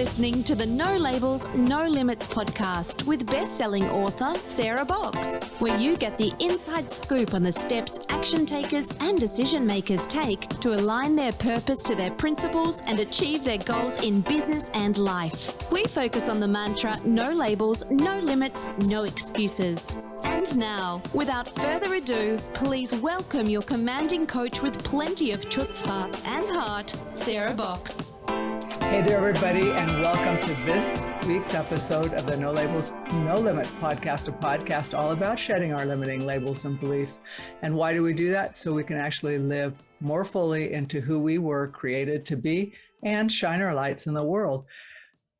listening to the No Labels, No Limits podcast with best-selling author Sarah Box, where you get the inside scoop on the steps action takers and decision makers take to align their purpose to their principles and achieve their goals in business and life. We focus on the mantra, no labels, no limits, no excuses. And now, without further ado, please welcome your commanding coach with plenty of chutzpah and heart, Sarah Box. Hey there, everybody, and welcome to this week's episode of the No Labels, No Limits podcast, a podcast all about shedding our limiting labels and beliefs. And why do we do that? So we can actually live more fully into who we were created to be and shine our lights in the world.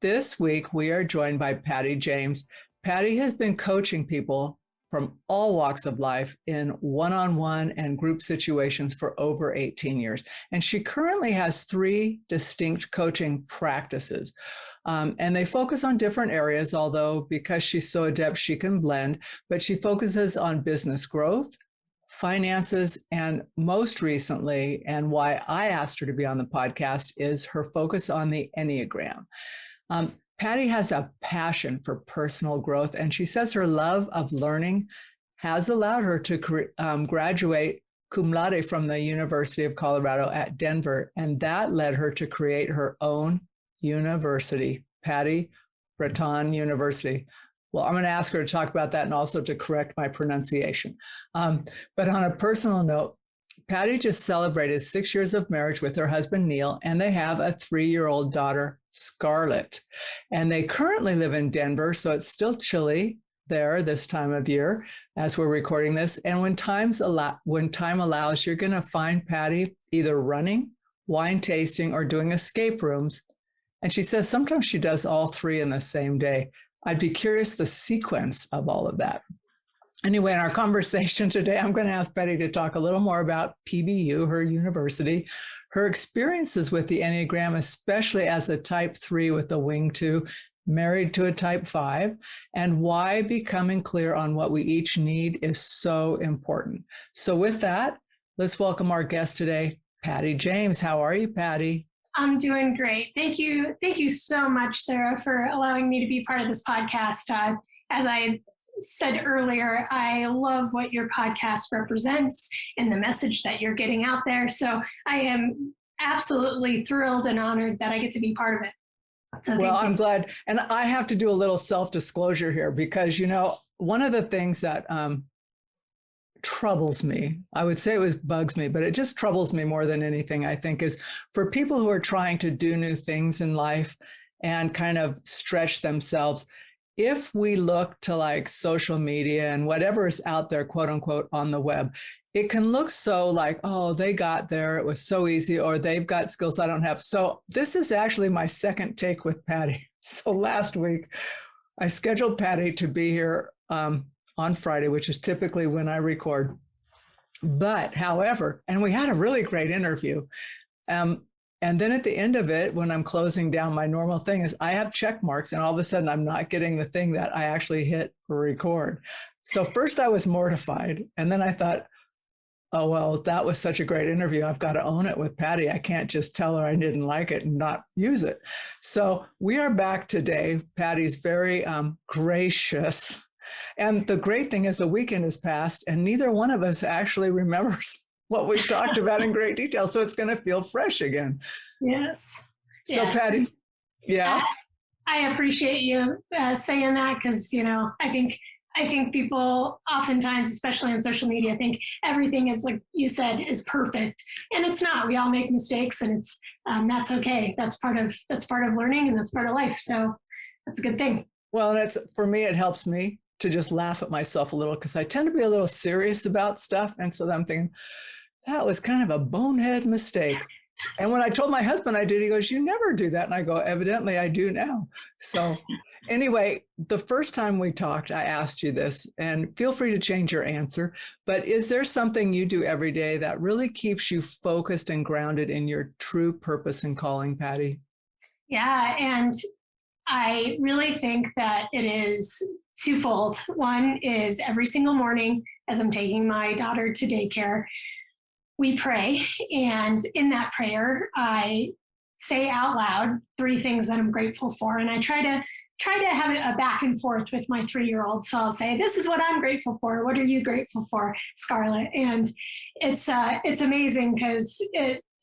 This week, we are joined by Patti James. Patti has been coaching people from all walks of life in one-on-one and group situations for over 18 years. And she currently has 3 distinct coaching practices. And they focus on different areas, although because she's so adept, she can blend, but she focuses on business growth, finances, and most recently, and why I asked her to be on the podcast, is her focus on the Enneagram. Patti has a passion for personal growth, and she says her love of learning has allowed her to graduate Cum Laude from the University of Colorado at Denver, and that led her to create her own university, Patti Breton University. Well, I'm going to ask her to talk about that and also to correct my pronunciation. But on a personal note, Patti just celebrated 6 years of marriage with her husband, Neil, and they have a 3-year-old daughter, Scarlett. And they currently live in Denver, so it's still chilly there this time of year as we're recording this. And when time allows, you're going to find Patti either running, wine tasting, or doing escape rooms. And she says sometimes she does all 3 in the same day. I'd be curious the sequence of all of that. Anyway, in our conversation today, I'm going to ask Patti to talk a little more about PBU, her university, her experiences with the Enneagram, especially as a type 3 with a wing 2, married to a type 5, and why becoming clear on what we each need is so important. So with that, let's welcome our guest today, Patti James. How are you, Patti? I'm doing great. Thank you. Thank you so much, Sarah, for allowing me to be part of this podcast. As I said earlier, I love what your podcast represents and the message that you're getting out there. So I am absolutely thrilled and honored that I get to be part of it. So well, I'm glad. And I have to do a little self-disclosure here because, you know, one of the things that troubles me, I would say bugs me, but it just troubles me more than anything, I think, is for people who are trying to do new things in life and kind of stretch themselves. If we look to like social media and whatever is out there, quote unquote, on the web, it can look so like, oh, they got there, it was so easy, or they've got skills I don't have. So this is actually my second take with Patti. So last week, I scheduled Patti to be here on Friday, which is typically when I record. But however, and we had a really great interview. And then at the end of it, when I'm closing down, my normal thing is I have check marks and all of a sudden I'm not getting the thing that I actually hit record. So first I was mortified. And then I thought, oh, well, that was such a great interview. I've got to own it with Patti. I can't just tell her I didn't like it and not use it. So we are back today. Patti's very gracious. And the great thing is the weekend has passed and neither one of us actually remembers what we've talked about in great detail. So it's going to feel fresh again. Yes. So Patti, yeah. I appreciate you saying that because, you know, I think people oftentimes, especially on social media, think everything is, like you said, is perfect. And it's not. We all make mistakes and it's that's okay. That's part of learning and that's part of life. So that's a good thing. Well, and for me, it helps me to just laugh at myself a little because I tend to be a little serious about stuff. And so I'm thinking, that was kind of a bonehead mistake. And when I told my husband I did, he goes, you never do that. And I go, evidently I do now. So anyway, the first time we talked, I asked you this, and feel free to change your answer, but is there something you do every day that really keeps you focused and grounded in your true purpose and calling, Patti? Yeah, and I really think that it is twofold. One is every single morning as I'm taking my daughter to daycare, we pray. And in that prayer, I say out loud 3 things that I'm grateful for. And I try to have a back and forth with my 3-year-old. So I'll say, this is what I'm grateful for. What are you grateful for, Scarlett? And it's amazing because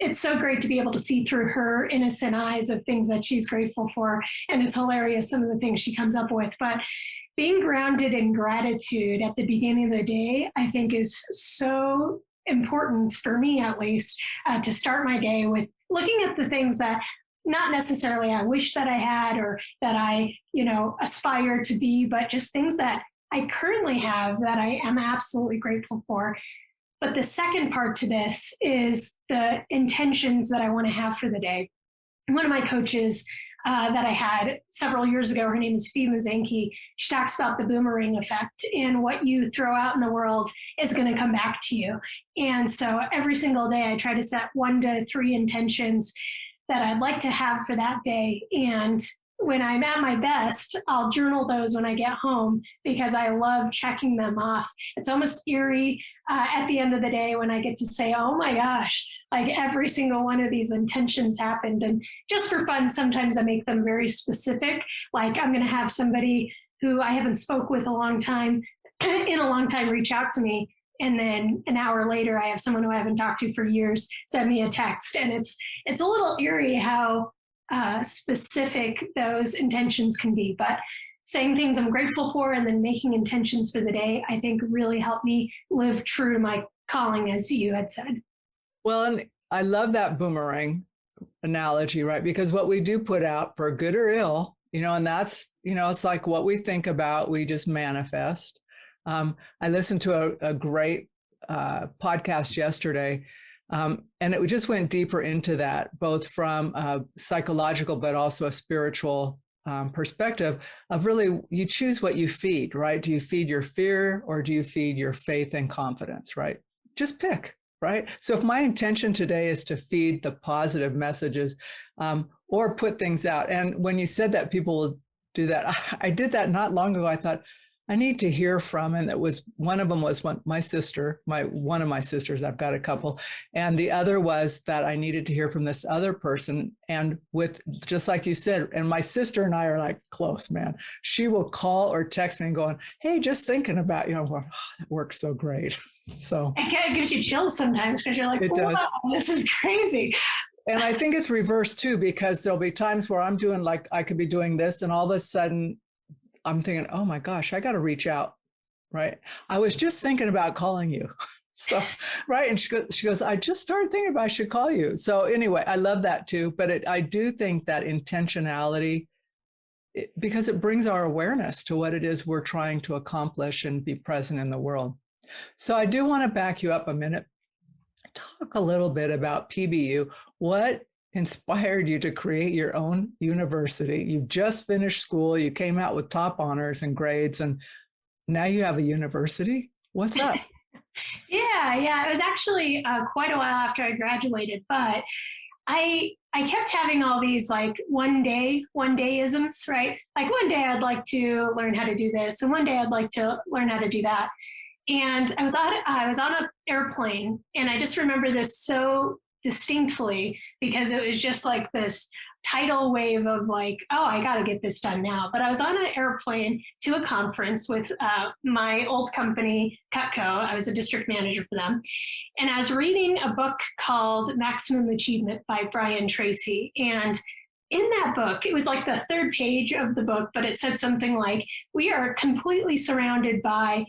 it's so great to be able to see through her innocent eyes of things that she's grateful for. And it's hilarious, some of the things she comes up with. But being grounded in gratitude at the beginning of the day, I think is so important for me, at least, to start my day with looking at the things that not necessarily I wish that I had or that I, aspire to be, but just things that I currently have that I am absolutely grateful for. But the second part to this is the intentions that I want to have for the day. One of my coaches that I had several years ago, her name is Fee Mazanke. She talks about the boomerang effect, and what you throw out in the world is going to come back to you. And so every single day I try to set 1 to 3 intentions that I'd like to have for that day. And when I'm at my best, I'll journal those when I get home because I love checking them off. It's almost eerie at the end of the day when I get to say, oh my gosh, like every single one of these intentions happened. And just for fun, sometimes I make them very specific. Like I'm going to have somebody who I haven't spoke with in a long time reach out to me. And then an hour later, I have someone who I haven't talked to for years send me a text. And it's a little eerie how specific those intentions can be. But saying things I'm grateful for and then making intentions for the day, I think really helped me live true to my calling, as you had said. Well, and I love that boomerang analogy, right? Because what we do put out, for good or ill, and that's, it's like what we think about, we just manifest. I listened to a great podcast yesterday, and it just went deeper into that, both from a psychological, but also a spiritual perspective of really, you choose what you feed, right? Do you feed your fear or do you feed your faith and confidence, right? Just pick, right? So if my intention today is to feed the positive messages or put things out, and when you said that people will do that, I did that not long ago. I thought, I need to hear from, and it was one of them was my sister, one of my sisters, I've got a couple, and the other was that I needed to hear from this other person. And with, just like you said, and my sister and I are like close, man. She will call or text me and going, hey, just thinking about, well, that works so great. So it gives you chills sometimes because you're like, wow, this is crazy. And I think it's reversed too, because there'll be times where I'm doing, like, I could be doing this and all of a sudden I'm thinking, oh my gosh, I got to reach out, right? I was just thinking about calling you. So, right. And she goes, I just started thinking about I should call you. So anyway, I love that too. But I do think that intentionality, because it brings our awareness to what it is we're trying to accomplish and be present in the world. So I do want to back you up a minute. Talk a little bit about PBU. What inspired you to create your own university? You just finished school, you came out with top honors and grades, and now you have a university? What's up? Yeah. It was actually quite a while after I graduated, but I kept having all these like one day-isms, right? Like one day I'd like to learn how to do this, and one day I'd like to learn how to do that. And I was on an airplane, and I just remember this so distinctly because it was just like this tidal wave of like, oh, I got to get this done now. But I was on an airplane to a conference with my old company, Cutco. I was a district manager for them. And I was reading a book called Maximum Achievement by Brian Tracy. And in that book, it was like the 3rd page of the book, but it said something like, we are completely surrounded by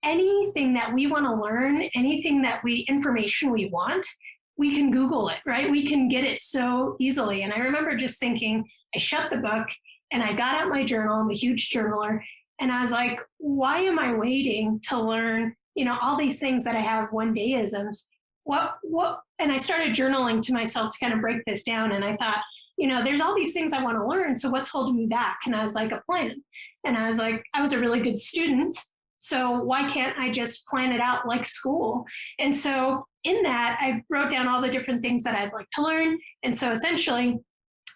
anything that we want to learn, information we want. We can Google it, right? We can get it so easily. And I remember just thinking, I shut the book and I got out my journal. I'm a huge journaler. And I was like, why am I waiting to learn, all these things that I have one day-isms? What? And I started journaling to myself to kind of break this down. And I thought, there's all these things I want to learn. So what's holding me back? And I was like, a plan. And I was like, I was a really good student. So why can't I just plan it out like school? And so in that, I wrote down all the different things that I'd like to learn. And so essentially,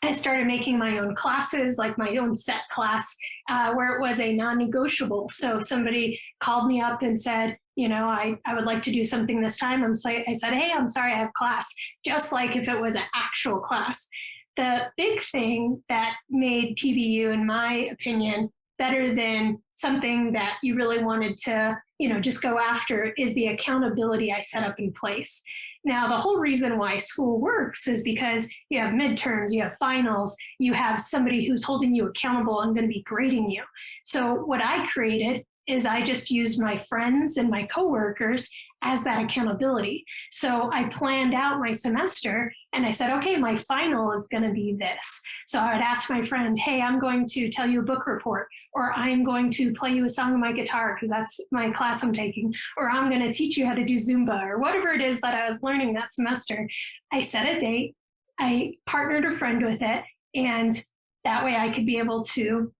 I started making my own classes, like my own set class, where it was a non-negotiable. So if somebody called me up and said, I would like to do something this time, I said, hey, I'm sorry, I have class, just like if it was an actual class. the big thing that made PBU, in my opinion, better than something that you really wanted to, just go after is the accountability I set up in place. Now, the whole reason why school works is because you have midterms, you have finals, you have somebody who's holding you accountable and going to be grading you. So what I created is I just used my friends and my coworkers as that accountability. So I planned out my semester and I said, okay, my final is going to be this. So I would ask my friend, hey, I'm going to tell you a book report, or I'm going to play you a song on my guitar because that's my class I'm taking, or I'm going to teach you how to do Zumba, or whatever it is that I was learning that semester. I set a date, I partnered a friend with it, and that way I could be able to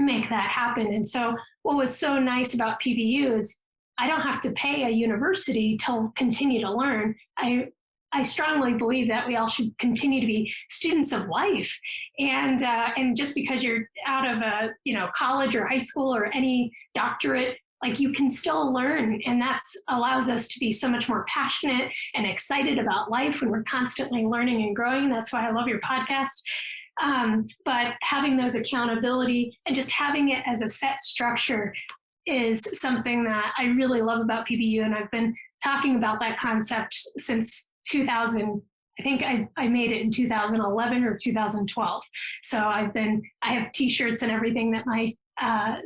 make that happen. And so what was so nice about PBU is I don't have to pay a university to continue to learn. I strongly believe that we all should continue to be students of life. And just because you're out of a college or high school or any doctorate, like, you can still learn, and that's allows us to be so much more passionate and excited about life when we're constantly learning and growing. That's why I love your podcast. But having those accountability and just having it as a set structure is something that I really love about PBU. And I've been talking about that concept since 2000. I think I made it in 2011 or 2012. So I have t-shirts and everything that my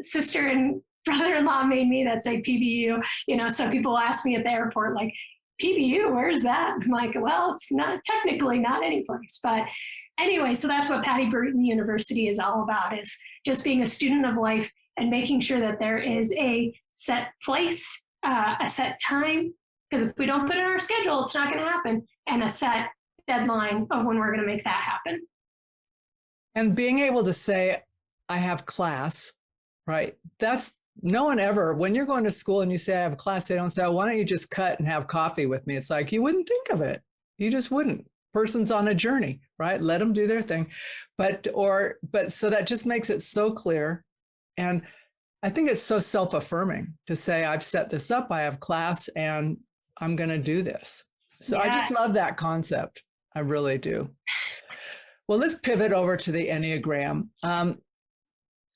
sister and brother-in-law made me that say PBU, so people ask me at the airport, like, PBU, where's that? I'm like, well, it's not technically not any place, but anyway, so that's what Patti Breton University is all about, is just being a student of life and making sure that there is a set place, a set time, because if we don't put it in our schedule, it's not going to happen, and a set deadline of when we're going to make that happen. And being able to say, I have class, right? That's no one ever, when you're going to school and you say, I have a class, they don't say, oh, why don't you just cut and have coffee with me? It's like, you wouldn't think of it. You just wouldn't. Person's on a journey, right? Let them do their thing. But so that just makes it so clear. And I think it's so self-affirming to say, I've set this up, I have class, and I'm going to do this. So yeah. I just love that concept. I really do. Well, let's pivot over to the Enneagram.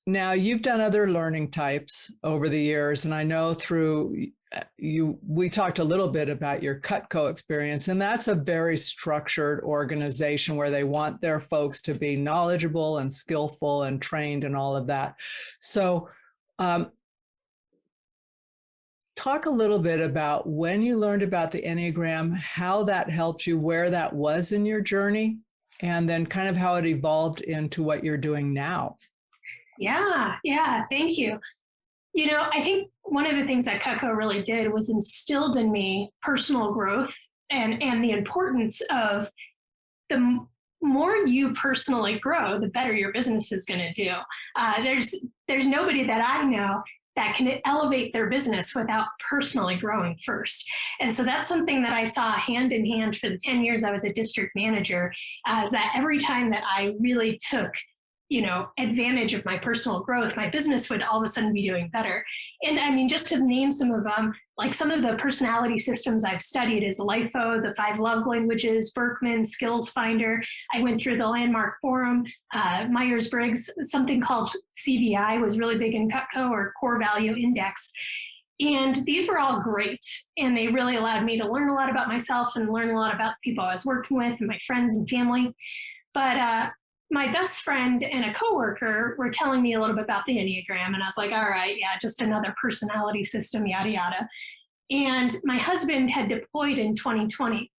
Now, you've done other learning types over the years, and I know through we talked a little bit about your Cutco experience, and that's a very structured organization where they want their folks to be knowledgeable and skillful and trained and all of that. So talk a little bit about when you learned about the Enneagram, how that helped you, where that was in your journey, and then kind of how it evolved into what you're doing now. Yeah, thank you. I think one of the things that Cutco really did was instilled in me personal growth and the importance of the more you personally grow, the better your business is going to do. There's nobody that I know that can elevate their business without personally growing first. And so that's something that I saw hand in hand for the 10 years I was a district manager, is that every time that I really took advantage of my personal growth, my business would all of a sudden be doing better. And I mean, just to name some of them, like some of the personality systems I've studied is LIFO, the 5 love languages, Berkman, Skills Finder. I went through the Landmark Forum, Myers-Briggs, something called CVI was really big in Cutco, or Core Value Index. And these were all great. And they really allowed me to learn a lot about myself and learn a lot about the people I was working with and my friends and family. But my best friend and a coworker were telling me a little bit about the Enneagram, and I was like, all right, yeah, just another personality system, yada, yada. And my husband had deployed in 2020.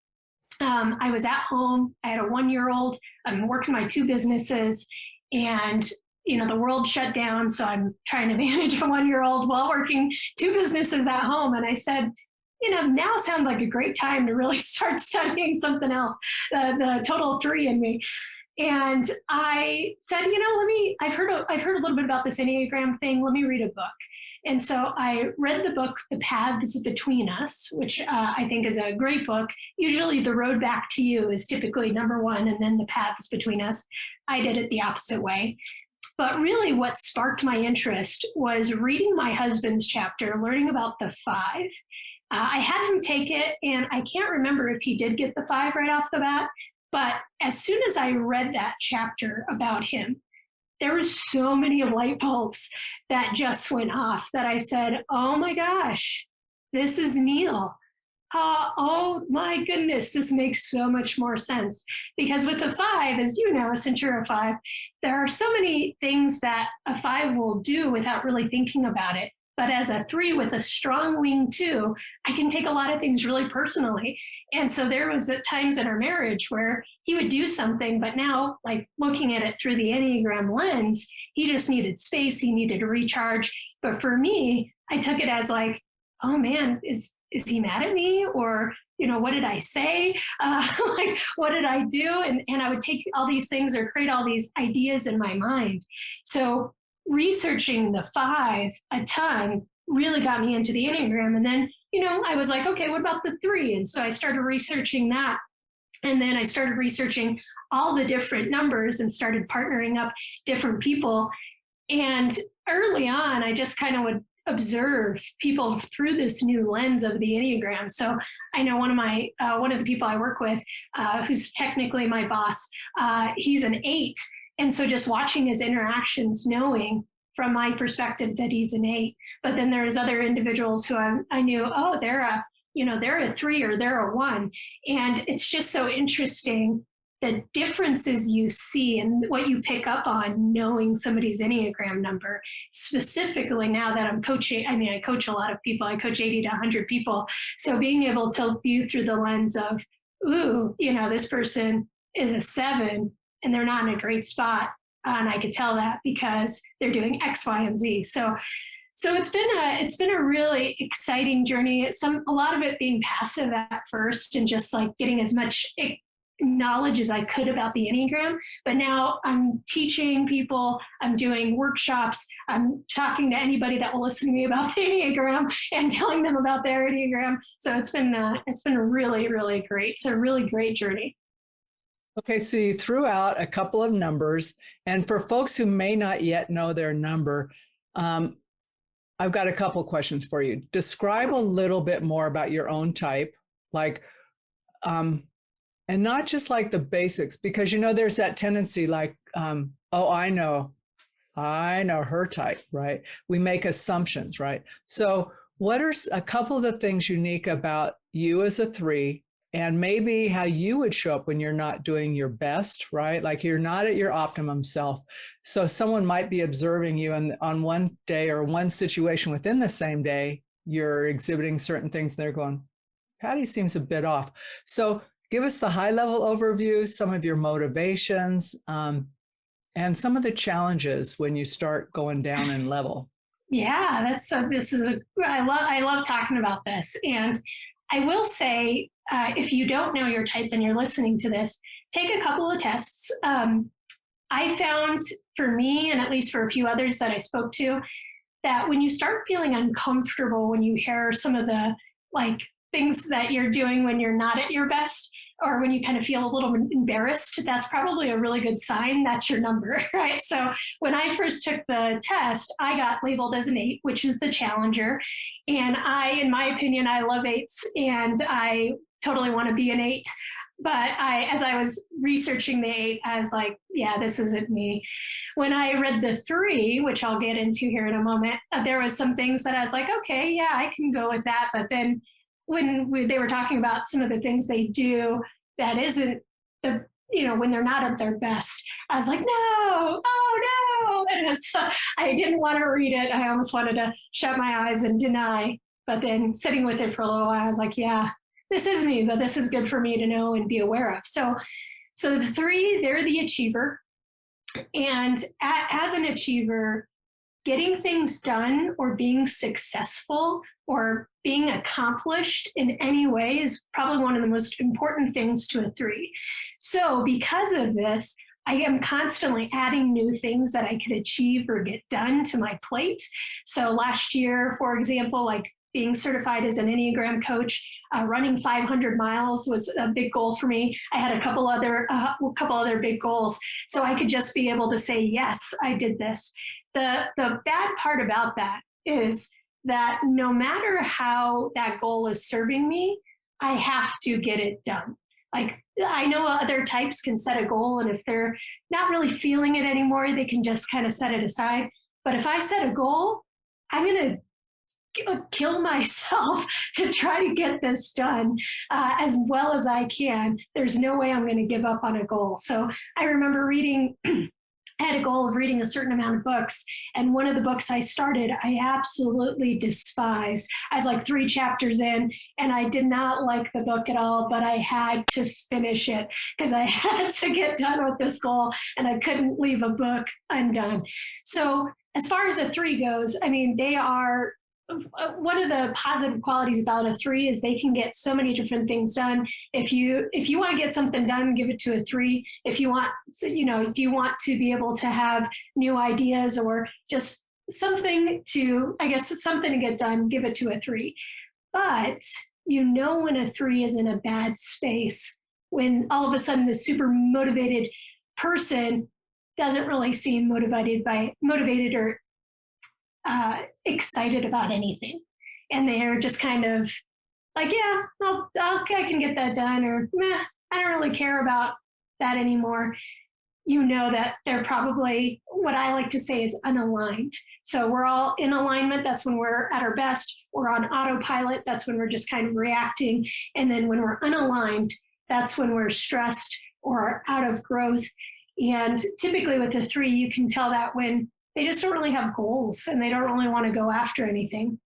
I was at home. I had a 1-year-old. I'm working my 2 businesses, and the world shut down. So I'm trying to manage a 1-year-old while working 2 businesses at home. And I said, now sounds like a great time to really start studying something else, the total 3 in me. And I said, I've heard a little bit about this Enneagram thing. Let me read a book. And so I read the book, The Paths Between Us, which I think is a great book. Usually The Road Back to You is typically number 1, and then The Paths Between Us. I did it the opposite way. But really what sparked my interest was reading my husband's chapter, learning about the 5. I had him take it, and I can't remember if he did get the 5 right off the bat, But as soon as I read that chapter about him, there were so many light bulbs that just went off that I said, oh my gosh, this is Neil. Oh my goodness, this makes so much more sense. Because with a 5, as you know, since you're a 5, there are so many things that a 5 will do without really thinking about it. But as a 3 with a strong wing 2, I can take a lot of things really personally. And so there was at times in our marriage where he would do something, but now, like looking at it through the Enneagram lens, he just needed space, he needed to recharge. But for me, I took it as like, oh man, is he mad at me? Or, what did I say? Like, what did I do? And I would take all these things or create all these ideas in my mind. So researching the 5 a ton really got me into the Enneagram. And then, I was like, okay, what about the 3? And so I started researching that. And then I started researching all the different numbers and started partnering up different people. And early on, I just kind of would observe people through this new lens of the Enneagram. So I know one of the people I work with, who's technically my boss, he's an 8. And so just watching his interactions, knowing from my perspective that he's an 8. But then there's other individuals who I knew, oh, they're a 3 or they're a 1. And it's just so interesting the differences you see and what you pick up on knowing somebody's Enneagram number. Specifically now that I'm coaching, I coach a lot of people. I coach 80 to 100 people. So being able to view through the lens of, ooh, this person is a 7 and they're not in a great spot. And I could tell that because they're doing X, Y, and Z. So it's been a really exciting journey. A lot of it being passive at first and just like getting as much knowledge as I could about the Enneagram. But now I'm teaching people, I'm doing workshops, I'm talking to anybody that will listen to me about the Enneagram and telling them about their Enneagram. So it's been really, really great. It's a really great journey. Okay, so you threw out a couple of numbers, and for folks who may not yet know their number, I've got a couple questions for you. Describe a little bit more about your own type, like, and not just like the basics, because there's that tendency like, oh, I know her type, right? We make assumptions, right? So what are a couple of the things unique about you as a 3, and maybe how you would show up when you're not doing your best, right? Like you're not at your optimum self. So someone might be observing you, and on one day or one situation within the same day, you're exhibiting certain things, and they're going, Patti seems a bit off. So give us the high-level overview, some of your motivations, and some of the challenges when you start going down in level. Yeah, I love talking about this. And I will say, if you don't know your type and you're listening to this, take a couple of tests. I found for me, and at least for a few others that I spoke to, that when you start feeling uncomfortable, when you hear some of the things that you're doing when you're not at your best, or when you kind of feel a little embarrassed, that's probably a really good sign that's your number, right? So when I first took the test, I got labeled as an 8, which is the challenger. And in my opinion, I love 8s and I totally want to be an 8. But as I was researching the 8, I was like, yeah, this isn't me. When I read the 3, which I'll get into here in a moment, there was some things that I was like, okay, yeah, I can go with that. But then when they were talking about some of the things they do that isn't when they're not at their best, I was like, no, oh no. And I didn't want to read it. I almost wanted to shut my eyes and deny. But then sitting with it for a little while, I was like, yeah, this is me, but this is good for me to know and be aware of. So the 3, they're the achiever. And as an achiever, getting things done or being successful or being accomplished in any way is probably one of the most important things to a 3. So because of this, I am constantly adding new things that I could achieve or get done to my plate. So last year, for example, being certified as an Enneagram coach, running 500 miles was a big goal for me. I had a couple other big goals. So I could just be able to say, yes, I did this. The bad part about that is that no matter how that goal is serving me, I have to get it done. Like, I know other types can set a goal, and if they're not really feeling it anymore, they can just kind of set it aside. But if I set a goal, I'm going to kill myself to try to get this done as well as I can. There's no way I'm going to give up on a goal. So I remember reading, I had a goal of reading a certain amount of books. And one of the books I started, I absolutely despised. I was like 3 chapters in, and I did not like the book at all, but I had to finish it because I had to get done with this goal, and I couldn't leave a book undone. So as far as a 3 goes, I mean, they are, one of the positive qualities about a 3 is they can get so many different things done. If you want to get something done, give it to a 3. If you want, if you want to be able to have new ideas or just something to get done, give it to a 3. But when a 3 is in a bad space, when all of a sudden the super motivated person doesn't really seem motivated or excited about anything. And they're just kind of like, yeah, I can get that done, or meh, I don't really care about that anymore. That they're probably, what I like to say, is unaligned. So we're all in alignment. That's when we're at our best. We're on autopilot. That's when we're just kind of reacting. And then when we're unaligned, that's when we're stressed or out of growth. And typically with a 3, you can tell that when they just don't really have goals and they don't really want to go after anything.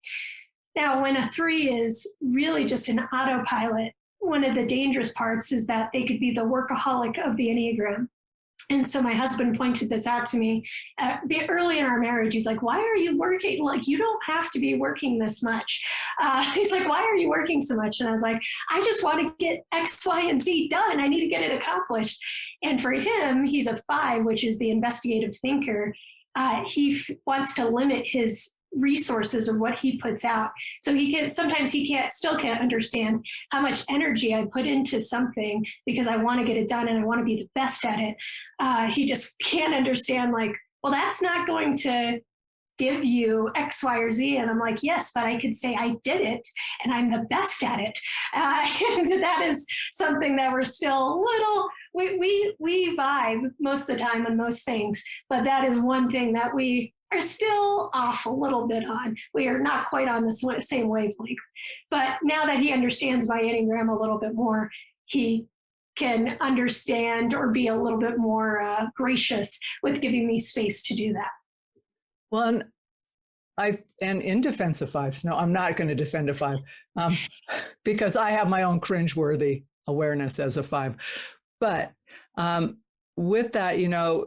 Now, when a 3 is really just an autopilot, one of the dangerous parts is that they could be the workaholic of the Enneagram. And so my husband pointed this out to me early in our marriage. He's like, why are you working? Like, you don't have to be working this much. He's like, why are you working so much? And I was like, I just want to get X, Y, and Z done. I need to get it accomplished. And for him, he's a 5, which is the investigative thinker. He wants to limit his resources of what he puts out. So sometimes he still can't understand how much energy I put into something because I want to get it done and I want to be the best at it. He just can't understand, like, well, that's not going to give you X, Y, or Z. And I'm like, yes, but I could say I did it and I'm the best at it. And that is something that we're still we vibe most of the time on most things, but that is one thing that we are still off a little bit on. We are not quite on the same wavelength. But now that he understands my Enneagram a little bit more, he can understand or be a little bit more gracious with giving me space to do that. Well, and in defense of 5s, no, I'm not going to defend a 5 because I have my own cringeworthy awareness as a 5. But with that,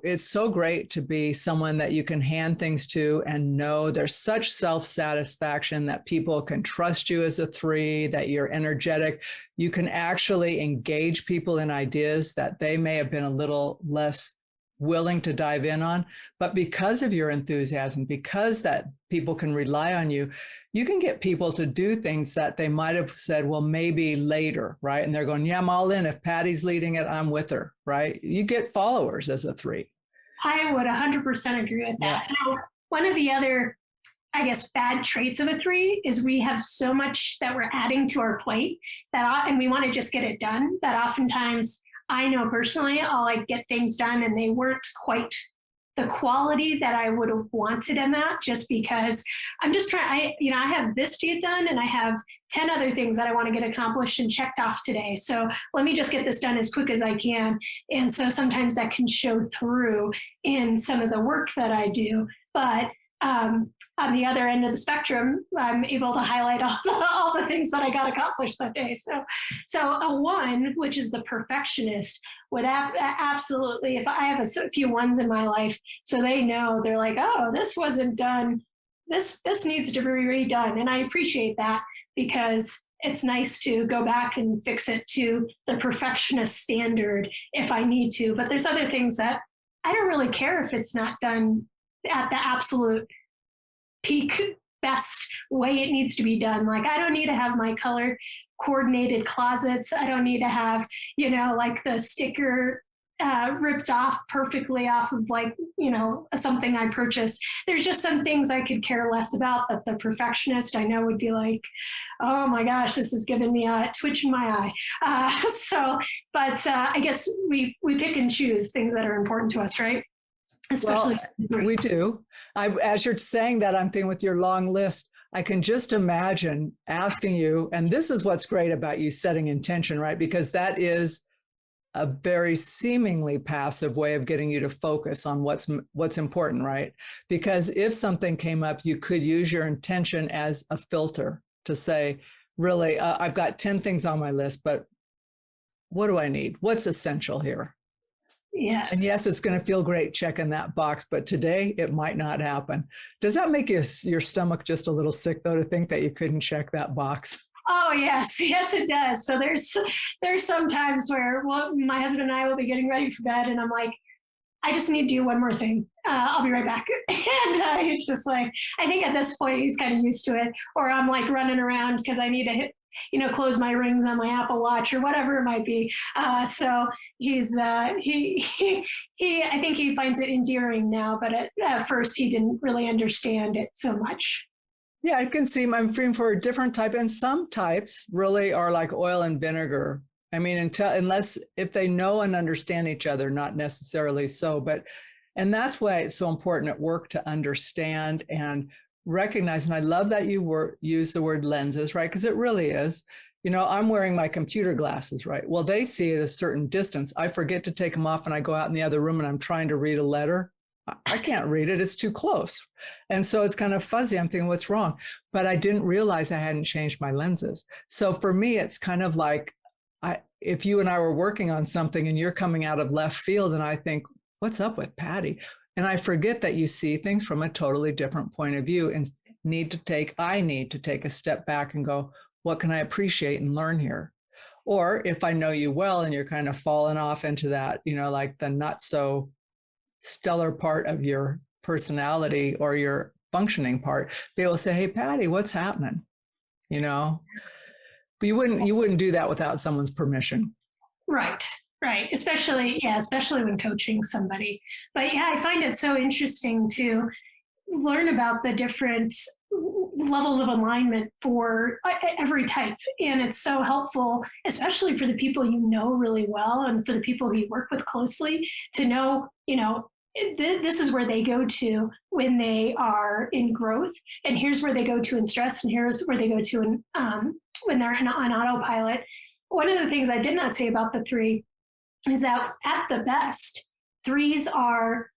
it's so great to be someone that you can hand things to and know there's such self-satisfaction that people can trust you as a 3, that you're energetic. You can actually engage people in ideas that they may have been a little less willing to dive in on, but because of your enthusiasm, because that people can rely on you, you can get people to do things that they might have said, well, maybe later, right? And they're going, yeah, I'm all in. If Patti's leading it, I'm with her, right? You get followers as a 3. I would 100% agree with that. Yeah. Now, one of the other, I guess, bad traits of a 3 is we have so much that we're adding to our plate and we want to just get it done, that oftentimes I know personally, I'll get things done and they weren't quite the quality that I would have wanted in that, just because I'm just trying, I have this to get done and I have 10 other things that I want to get accomplished and checked off today. So let me just get this done as quick as I can. And so sometimes that can show through in some of the work that I do. But on the other end of the spectrum, I'm able to highlight all the things that I got accomplished that day. So a 1, which is the perfectionist, would absolutely, if I have a few 1s in my life, so they know, they're like, oh, this wasn't done. This needs to be redone. And I appreciate that because it's nice to go back and fix it to the perfectionist standard if I need to. But there's other things that I don't really care if it's not done at the absolute peak best way it needs to be done. Like, I don't need to have my color coordinated closets. I don't need to have, the sticker ripped off perfectly off of like, something I purchased. There's just some things I could care less about that the perfectionist I know would be like, oh my gosh, this is giving me a twitch in my eye. But I guess we pick and choose things that are important to us, right? Especially we do. As you're saying that, I'm thinking with your long list, I can just imagine asking you, and this is what's great about you setting intention, right? Because that is a very seemingly passive way of getting you to focus on what's important, right? Because if something came up, you could use your intention as a filter to say, really, I've got 10 things on my list, but what do I need? What's essential here? Yes. And yes, it's going to feel great checking that box, but today it might not happen. Does that make your stomach just a little sick, though, to think that you couldn't check that box? Oh, yes, it does. So there's some times where, my husband and I will be getting ready for bed, and I'm like, I just need to do one more thing. I'll be right back. And he's just like, I think at this point he's kind of used to it. Or I'm like running around because I need to close my rings on my Apple Watch or whatever it might be. So he's I think he finds it endearing now, but at first he didn't really understand it so much. Yeah, I can see I'm feeling for a different type, and some types really are like oil and vinegar. I mean, unless if they know and understand each other, not necessarily so, and that's why it's so important at work to understand and recognize. And I love that you use the word lenses, right? Because it really is. I'm wearing my computer glasses, right? Well, they see at a certain distance. I forget to take them off and I go out in the other room and I'm trying to read a letter. I can't read it. It's too close. And so it's kind of fuzzy. I'm thinking, what's wrong? But I didn't realize I hadn't changed my lenses. So for me, it's kind of like, if you and I were working on something and you're coming out of left field and I think, what's up with Patti? And I forget that you see things from a totally different point of view and I need to take a step back and go, what can I appreciate and learn here? Or if I know you well and you're kind of falling off into that, like the not so stellar part of your personality or your functioning part, be able to say, hey, Patti, what's happening? But you wouldn't do that without someone's permission. Right. Especially when coaching somebody. But yeah, I find it so interesting to learn about the different levels of alignment for every type. And it's so helpful, especially for the people you know really well and for the people who you work with closely, to know, this is where they go to when they are in growth, and here's where they go to in stress, and here's where they go to when they're on autopilot. One of the things I did not say about the three is that at the best, threes are,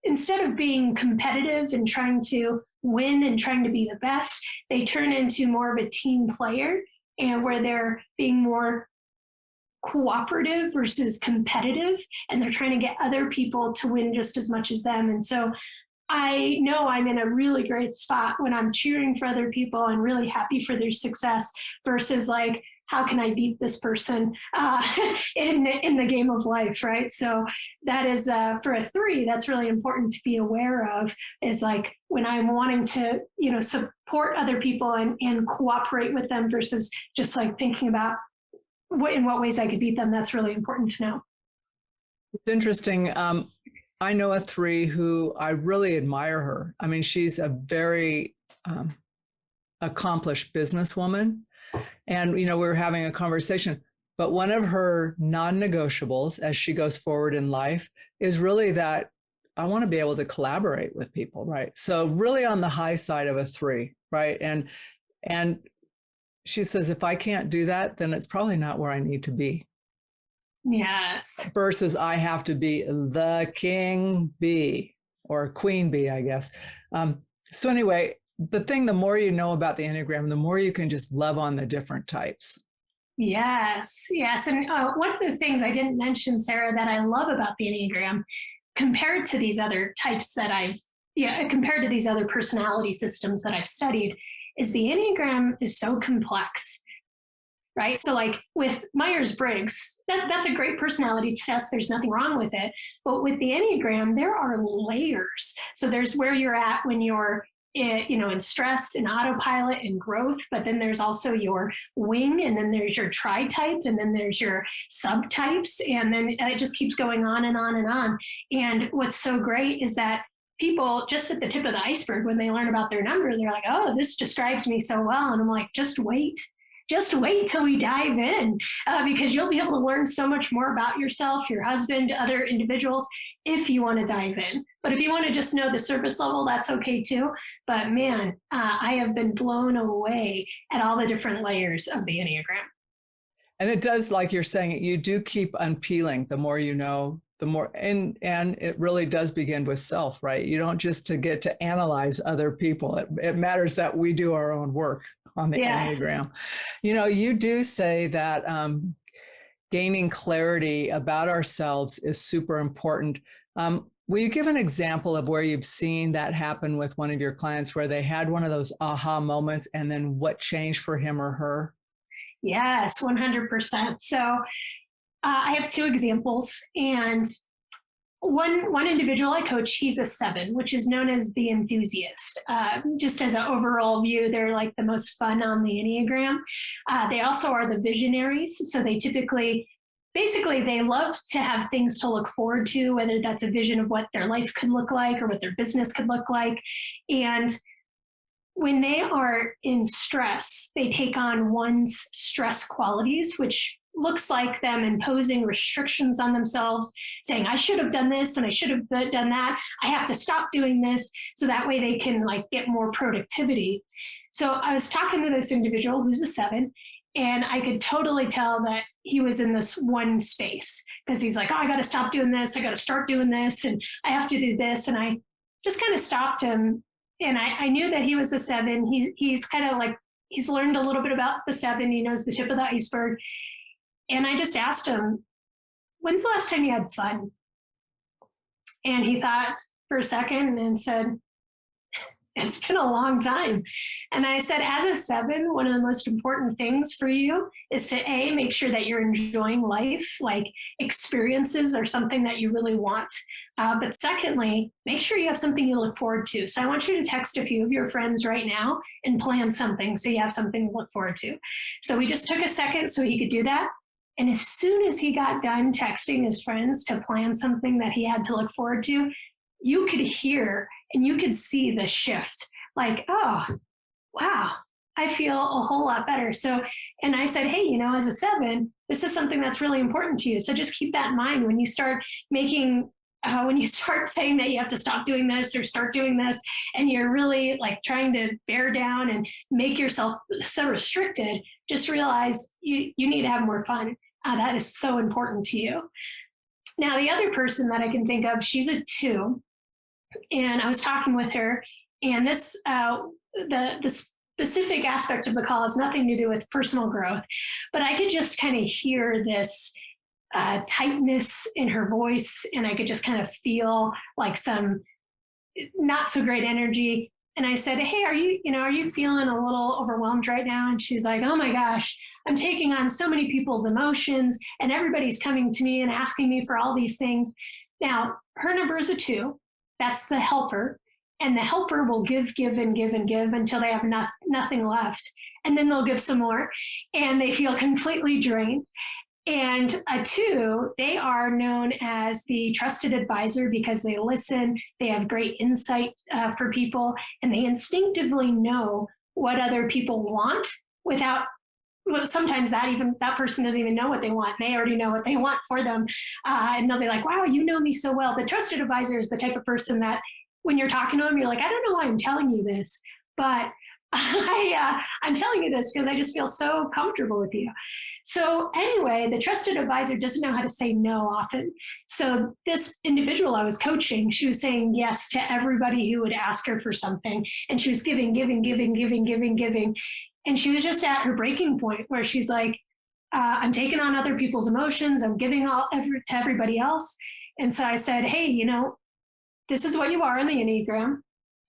instead of being competitive and trying to win and trying to be the best, they turn into more of a team player, and where they're being more cooperative versus competitive, and they're trying to get other people to win just as much as them. And so I know I'm in a really great spot when I'm cheering for other people and really happy for their success versus like, how can I beat this person in the game of life, right? So that is, for a three, that's really important to be aware of, is like when I'm wanting to, support other people and cooperate with them versus just like thinking about in what ways I could beat them. That's really important to know. It's interesting. I know a three who I really admire her. I mean, she's a very accomplished businesswoman. And, we were having a conversation, but one of her non-negotiables as she goes forward in life is really that I want to be able to collaborate with people, right? So really on the high side of a three, right? And she says, if I can't do that, then it's probably not where I need to be. Yes. Versus I have to be the king bee or queen bee, I guess. So anyway, the more you know about the Enneagram, the more you can just love on the different types. Yes. And one of the things I didn't mention, Sarah, that I love about the Enneagram compared to these other types that compared to these other personality systems that I've studied, is the Enneagram is so complex, right? So like with Myers-Briggs, that's a great personality test. There's nothing wrong with it. But with the Enneagram, there are layers. So there's where you're at when you're in stress, in autopilot, in growth, but then there's also your wing, and then there's your tri-type, and then there's your subtypes, and then it just keeps going on and on and on. And what's so great is that people just at the tip of the iceberg, when they learn about their number, they're like, oh, this describes me so well. And I'm like, just wait till we dive in, because you'll be able to learn so much more about yourself, your husband, other individuals, if you want to dive in. But if you want to just know the surface level, that's okay too. But man, I have been blown away at all the different layers of the Enneagram. And it does, like you're saying, you do keep unpeeling the more you know, the more, and it really does begin with self, right? You don't just to get to analyze other people. It matters that we do our own work on the Enneagram. You do say that gaining clarity about ourselves is super important. Will you give an example of where you've seen that happen with one of your clients, where they had one of those aha moments, and then what changed for him or her? Yes, 100%. So I have two examples, and one individual I coach, he's a 7, which is known as the enthusiast. Just as an overall view, they're like the most fun on the Enneagram. They also are the visionaries. So they basically, they love to have things to look forward to, whether that's a vision of what their life could look like or what their business could look like. And when they are in stress, they take on one's stress qualities, which looks like them imposing restrictions on themselves, saying, I should have done this and I should have done that. I have to stop doing this. So that way they can get more productivity. So I was talking to this individual who's a 7, and I could totally tell that he was in this one space, because he's like, oh, I got to stop doing this. I got to start doing this, and I have to do this. And I just kind of stopped him. And I knew that he was a 7. He's kind of he's learned a little bit about the 7. He knows the tip of the iceberg. And I just asked him, when's the last time you had fun? And he thought for a second and said, it's been a long time. And I said, as a 7, one of the most important things for you is to make sure that you're enjoying life, like experiences are something that you really want. But secondly, make sure you have something you look forward to. So I want you to text a few of your friends right now and plan something so you have something to look forward to. So we just took a second so he could do that. And as soon as he got done texting his friends to plan something that he had to look forward to, you could hear and you could see the shift. Like, oh, wow, I feel a whole lot better. So, and I said, hey, as a 7, this is something that's really important to you. So just keep that in mind when you start when you start saying that you have to stop doing this or start doing this, and you're really trying to bear down and make yourself so restricted, just realize you need to have more fun. That is so important to you. Now, the other person that I can think of, she's a 2, and I was talking with her, and this, the specific aspect of the call has nothing to do with personal growth, but I could just kind of hear this tightness in her voice, and I could just kind of feel some not so great energy. And I said, hey, are you feeling a little overwhelmed right now? And she's like, oh my gosh, I'm taking on so many people's emotions, and everybody's coming to me and asking me for all these things. Now, her number is a 2. That's the helper. And the helper will give and give and give until they have nothing left. And then they'll give some more, and they feel completely drained. And a 2, they are known as the trusted advisor because they listen, they have great insight for people, and they instinctively know what other people want without, sometimes that person doesn't even know what they want. They already know what they want for them. And they'll be like, wow, you know me so well. The trusted advisor is the type of person that when you're talking to them, you're like, I don't know why I'm telling you this, but I'm telling you this because I just feel so comfortable with you. So anyway, the trusted advisor doesn't know how to say no often. So this individual I was coaching, she was saying yes to everybody who would ask her for something. And she was giving. And she was just at her breaking point where she's like, I'm taking on other people's emotions. I'm giving to everybody else. And so I said, hey, this is what you are in the Enneagram.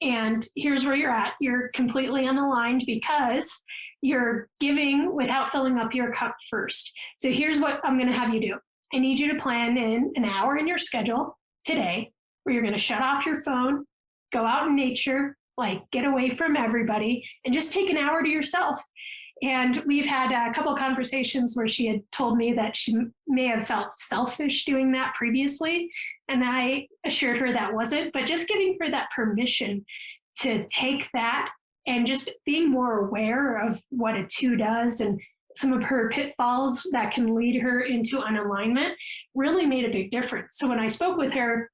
And here's where you're at. You're completely unaligned because you're giving without filling up your cup first. So here's what I'm going to have you do. I need you to plan in an hour in your schedule today where you're going to shut off your phone, go out in nature, like get away from everybody and just take an hour to yourself. And we've had a couple of conversations where she had told me that she may have felt selfish doing that previously. And I assured her that wasn't, but just giving her that permission to take that and just being more aware of what a 2 does and some of her pitfalls that can lead her into unalignment really made a big difference. So when I spoke with her,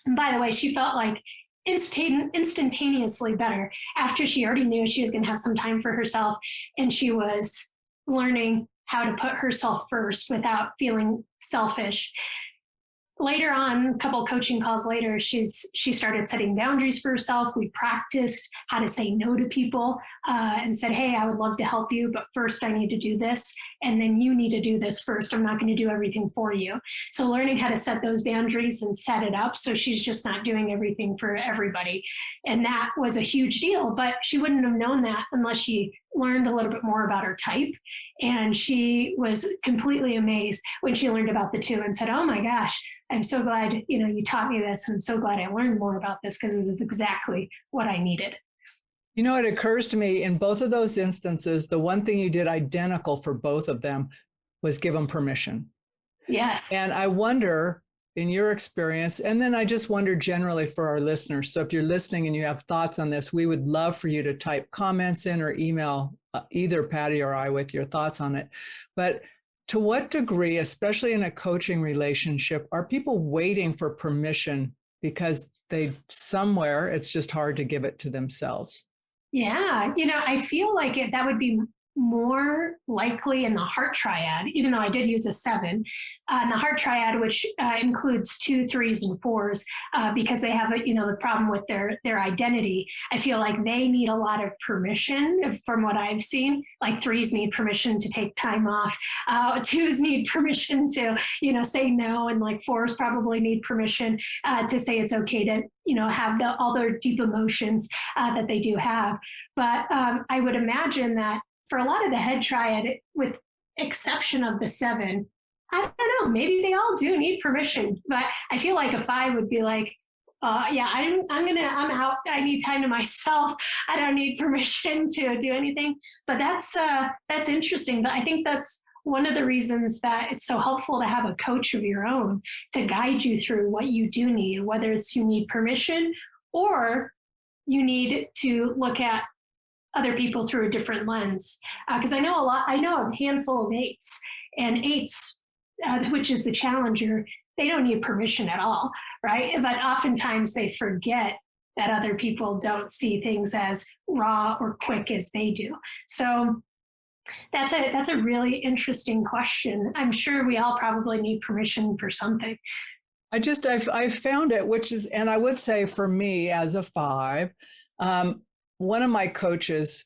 and by the way, she felt like instantaneously better after she already knew she was going to have some time for herself, and she was learning how to put herself first without feeling selfish. Later on, a couple coaching calls later, she started setting boundaries for herself. We practiced how to say no to people and said, hey, I would love to help you, but first I need to do this. And then you need to do this first. I'm not going to do everything for you. So learning how to set those boundaries and set it up so she's just not doing everything for everybody. And that was a huge deal, but she wouldn't have known that unless she learned a little bit more about her type. And she was completely amazed when she learned about the 2 and said, oh my gosh, I'm so glad, you taught me this. I'm so glad I learned more about this because this is exactly what I needed. It occurs to me in both of those instances, the one thing you did identical for both of them was give them permission. Yes. And I wonder, in your experience, and then I just wonder generally for our listeners. So if you're listening and you have thoughts on this, we would love for you to type comments in or email either Patti or I with your thoughts on it. But to what degree, especially in a coaching relationship, are people waiting for permission because somewhere it's just hard to give it to themselves? Yeah. I feel like that would be more likely in the heart triad, even though I did use a 7, in the heart triad, which includes 2, 3s, and 4s, because they have the problem with their identity. I feel like they need a lot of permission from what I've seen. Like 3s need permission to take time off. 2s need permission to, say no. And like 4s probably need permission to say it's okay to, have all their deep emotions that they do have. But I would imagine that for a lot of the head triad, with exception of the 7, I don't know, maybe they all do need permission, but I feel like a 5 would be like, yeah, I'm out. I need time to myself. I don't need permission to do anything. But that's interesting. But I think that's one of the reasons that it's so helpful to have a coach of your own to guide you through what you do need, whether it's you need permission or you need to look at other people through a different lens. Because I know a handful of 8s, and 8s, which is the challenger, they don't need permission at all, right? But oftentimes they forget that other people don't see things as raw or quick as they do. So that's a really interesting question. I'm sure we all probably need permission for something. I found it, and I would say for me as a 5, one of my coaches,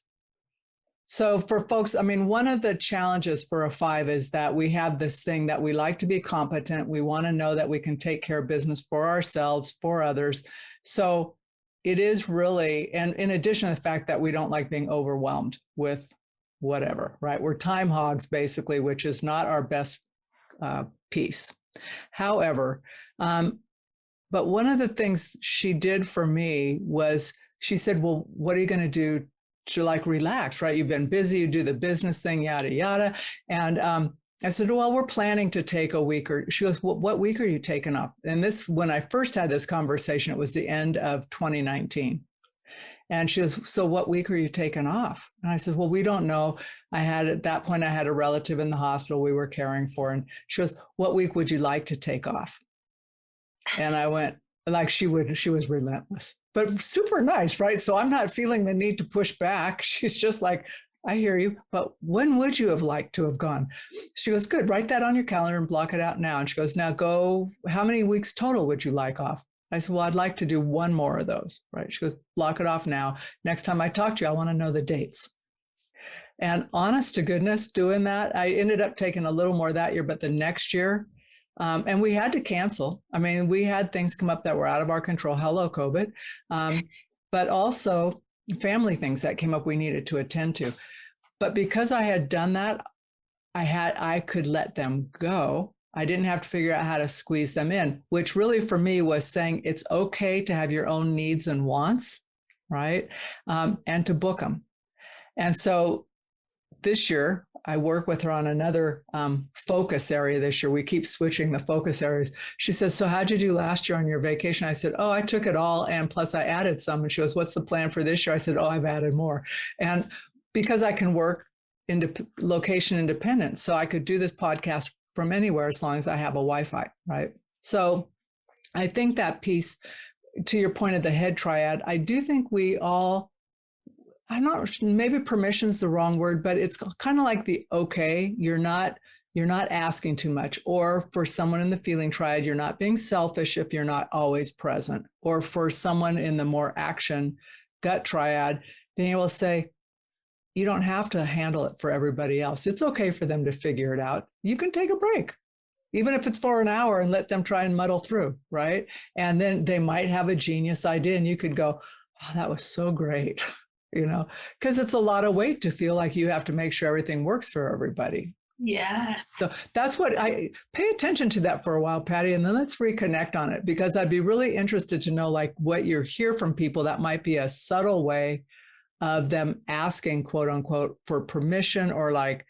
so for folks, one of the challenges for a 5 is that we have this thing that we like to be competent. We want to know that we can take care of business for ourselves, for others. So it is really, and in addition to the fact that we don't like being overwhelmed with whatever, right? We're time hogs, basically, which is not our best piece. However, but one of the things she did for me was she said, well, what are you going to do to relax, right? You've been busy, you do the business thing, yada, yada. And I said, well, we're planning to take a week. She goes, well, what week are you taking off? And when I first had this conversation, it was the end of 2019. And she goes, so what week are you taking off? And I said, well, we don't know. At that point, I had a relative in the hospital we were caring for. And she goes, what week would you like to take off? And I went, she was relentless, but super nice, right? So I'm not feeling the need to push back. She's just like, I hear you, but when would you have liked to have gone? She goes, good, write that on your calendar and block it out now. And she goes, now go, how many weeks total would you like off? I said, well, I'd like to do 1 more of those, right? She goes, block it off now. Next time I talk to you, I want to know the dates. And honest to goodness, doing that, I ended up taking a little more that year, but the next year, and we had to cancel. We had things come up that were out of our control. Hello, COVID. But also family things that came up we needed to attend to. But because I had done that, I could let them go. I didn't have to figure out how to squeeze them in, which really for me was saying it's okay to have your own needs and wants, right? And to book them. And so this year, I work with her on another focus area this year. We keep switching the focus areas. She says, so how'd you do last year on your vacation? I said, oh, I took it all. And plus I added some. And she goes, what's the plan for this year? I said, oh, I've added more. And because I can work location independent, so I could do this podcast from anywhere as long as I have a Wi-Fi, right? So I think that piece, to your point of the head triad, I do think we all, I'm not, maybe permission's the wrong word, but it's kind of like the okay, you're not asking too much. Or for someone in the feeling triad, you're not being selfish if you're not always present. Or for someone in the more action gut triad, being able to say, you don't have to handle it for everybody else. It's okay for them to figure it out. You can take a break, even if it's for an hour, and let them try and muddle through, right? And then they might have a genius idea and you could go, oh, that was so great. Because it's a lot of weight to feel like you have to make sure everything works for everybody. Yes. So that's what I pay attention to that for a while, Patti, and then let's reconnect on it, because I'd be really interested to know like what you hear from people that might be a subtle way of them asking, quote unquote, for permission, or like,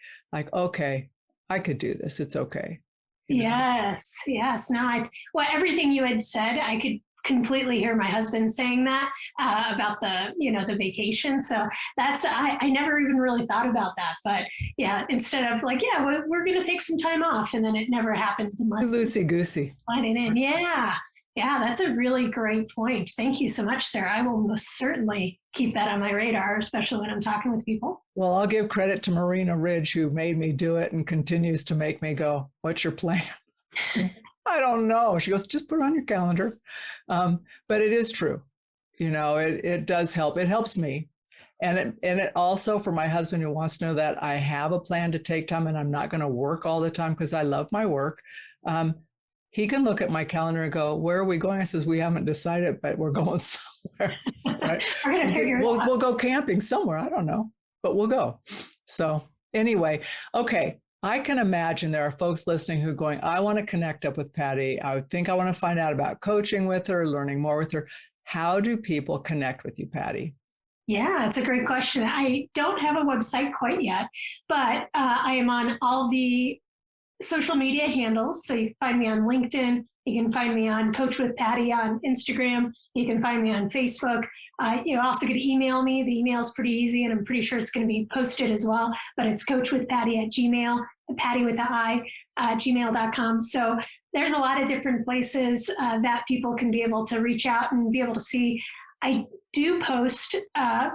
okay, I could do this. It's okay. Yes. No, everything you had said, I could completely hear my husband saying that about the vacation. So that's, I never even really thought about that, but yeah, instead of like, yeah, we're going to take some time off, and then it never happens unless loosey goosey. Find it in. Yeah, that's a really great point. Thank you so much, Sarah. I will most certainly keep that on my radar, especially when I'm talking with people. Well, I'll give credit to Marina Ridge, who made me do it and continues to make me go, what's your plan? I don't know. She goes, just put it on your calendar. But it is true. It does help. It helps me. And it also, for my husband who wants to know that I have a plan to take time and I'm not going to work all the time because I love my work. He can look at my calendar and go, where are we going? I says, we haven't decided, but we're going somewhere. Right? We're going to figure it out. We'll go camping somewhere. I don't know, but we'll go. So anyway, okay. I can imagine there are folks listening who are going, I want to connect up with Patti. I think I want to find out about coaching with her, learning more with her. How do people connect with you, Patti? Yeah, that's a great question. I don't have a website quite yet, but I am on all the social media handles. So you can find me on LinkedIn. You can find me on Coach with Patti on Instagram. You can find me on Facebook. You're also going to email me. The email is pretty easy, and I'm pretty sure it's going to be posted as well. But it's coachwithpatti@gmail, Patti with the I, gmail.com. So there's a lot of different places that people can be able to reach out and be able to see. I do post, I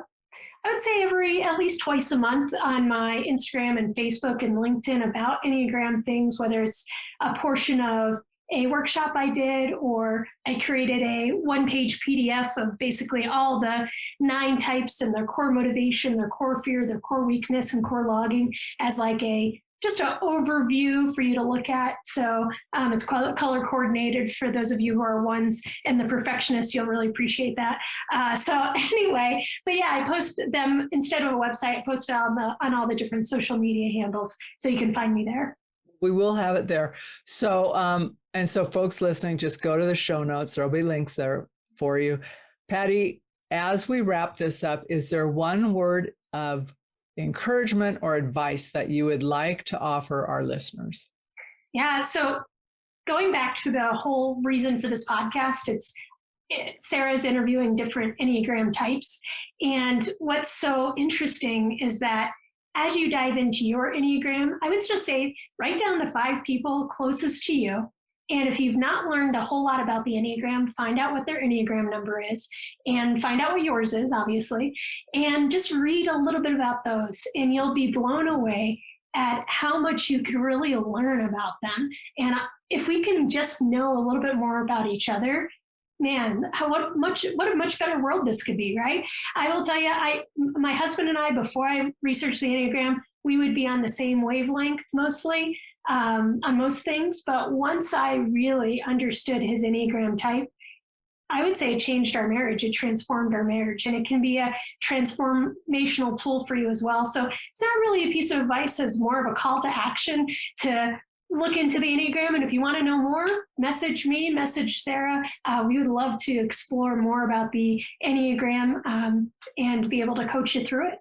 would say at least twice a month on my Instagram and Facebook and LinkedIn about Enneagram things, whether it's a portion of a workshop I did, or I created a one-page PDF of basically all the 9 types and their core motivation, their core fear, their core weakness, and core logging as like just an overview for you to look at. So it's color coordinated for those of you who are ones, and the perfectionists, you'll really appreciate that. So anyway, but yeah, I post them instead of a website. I post it on all the different social media handles, so you can find me there. We will have it there. So, and so folks listening, just go to the show notes. There'll be links there for you. Patti, as we wrap this up, is there one word of encouragement or advice that you would like to offer our listeners? Yeah. So going back to the whole reason for this podcast, Sarah's interviewing different Enneagram types. And what's so interesting is that as you dive into your Enneagram, I would just say write down the 5 people closest to you. And if you've not learned a whole lot about the Enneagram, find out what their Enneagram number is and find out what yours is, obviously, and just read a little bit about those. And you'll be blown away at how much you could really learn about them. And if we can just know a little bit more about each other, man, what a much better world this could be, right? I will tell you, my husband and I, before I researched the Enneagram, we would be on the same wavelength mostly on most things. But once I really understood his Enneagram type, I would say it changed our marriage. It transformed our marriage, and it can be a transformational tool for you as well. So it's not really a piece of advice, as more of a call to action to look into the Enneagram. And if you want to know more, message me, message Sarah. We would love to explore more about the Enneagram and be able to coach you through it.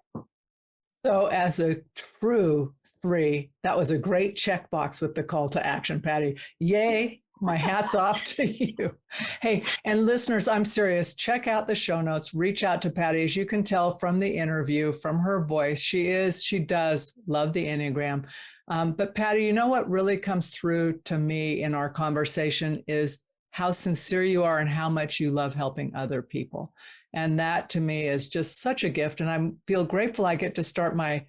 So as a true 3, that was a great checkbox with the call to action, Patti. Yay. My hat's off to you. Hey, and listeners, I'm serious. Check out the show notes. Reach out to Patti. As you can tell from the interview, from her voice, she does love the Enneagram. But Patti, you know what really comes through to me in our conversation is how sincere you are and how much you love helping other people. And that to me is just such a gift. And I feel grateful I get to start my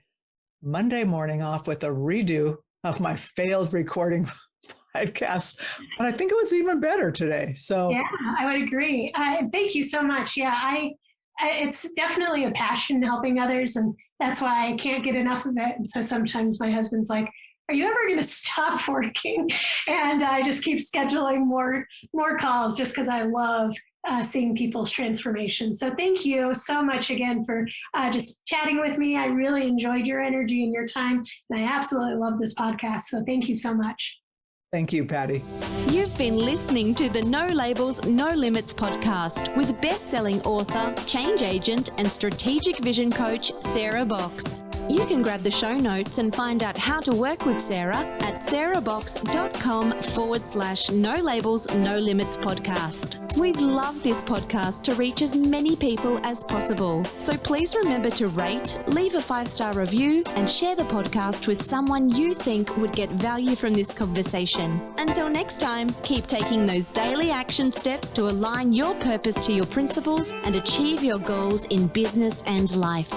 Monday morning off with a redo of my failed recording podcast, but I think it was even better today. So yeah, I would agree. Thank you so much. Yeah, it's definitely a passion helping others, and that's why I can't get enough of it. And so sometimes my husband's like, "Are you ever going to stop working?" And I just keep scheduling more calls just because I love seeing people's transformation. So thank you so much again for just chatting with me. I really enjoyed your energy and your time, and I absolutely love this podcast. So thank you so much. Thank you, Patti. You've been listening to the No Labels, No Limits podcast with best-selling author, change agent, and strategic vision coach, Sarah Box. You can grab the show notes and find out how to work with Sarah at sarahbox.com/No Labels, No Limits podcast. We'd love this podcast to reach as many people as possible. So please remember to rate, leave a 5-star review, and share the podcast with someone you think would get value from this conversation. Until next time, keep taking those daily action steps to align your purpose to your principles and achieve your goals in business and life.